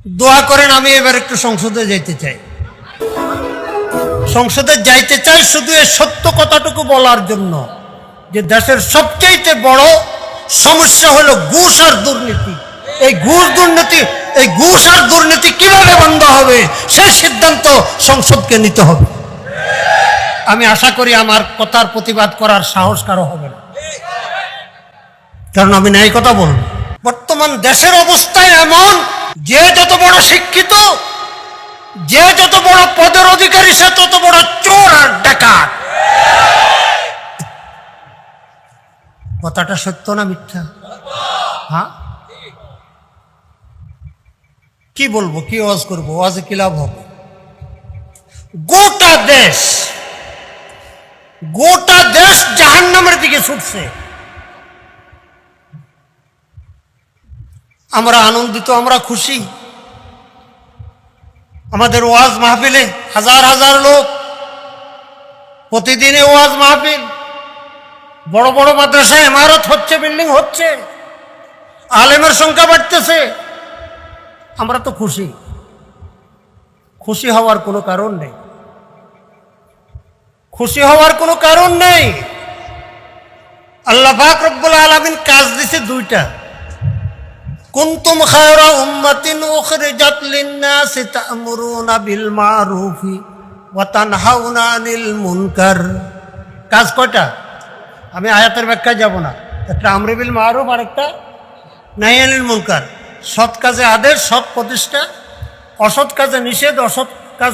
দোয়া করেন আমি এবার একটু সংসদে যাইতে চাই। সংসদে যাইতে চাই শুধু এই সত্য কথাটুকু বলার জন্য যে দেশের সবচেয়ে বড় সমস্যা হলো ঘুষ আর দুর্নীতি। এই ঘুষ আর দুর্নীতি কিভাবে বন্ধ হবে সেই সিদ্ধান্ত সংসদকে নিতে হবে। আমি আশা করি আমার কথার প্রতিবাদ করার সাহস কারো হবে না, কারণ আমি ন্যায় কথা বলব। বর্তমান দেশের অবস্থা এমন, যে যত বড় শিক্ষিত, যে যত বড় পদের অধিকারী, সে তত বড় চোর আর ডাকাত। কথাটা সত্য না মিথ্যা? হ্যাঁ, কি বলবো, কি ওয়াজ করবো? ওয়াজে কি লাভ হবে? গোটা দেশ জাহান্নামের দিকে ছুটছে। আমরা আনন্দিত, আমরা খুশি। আমাদের ওয়াজ মাহফিলে হাজার হাজার লোক, প্রতিদিনে ওয়াজ মাহফিল, বড় বড় মাদ্রাসায় ইমারত হচ্ছে, বিল্ডিং হচ্ছে, আলেমের সংখ্যা বাড়তেছে। আমরা তো খুশি। খুশি হওয়ার কোনো কারণ নেই, খুশি হওয়ার কোনো কারণ নেই। আল্লাহ পাক রব্বুল আলামিন কাজ দিছে দুইটা। কুনতুম খায়রা উম্মাতিন উখরিজাত লিন-নাসি তা'মুরুনা বিল মা'রুফি ওয়া তানহাউনা আনিল মুনকার। কাজ কয়টা? আমি আয়াতের ব্যাখ্যায় যাব না। একটা আমরু বিল মা'রুফ আর একটা নাহি আনিল মুনকার। সৎ কাজে আদেশ, সৎ প্রতিষ্ঠা, অসৎ কাজে নিষেধ, অসৎ কাজ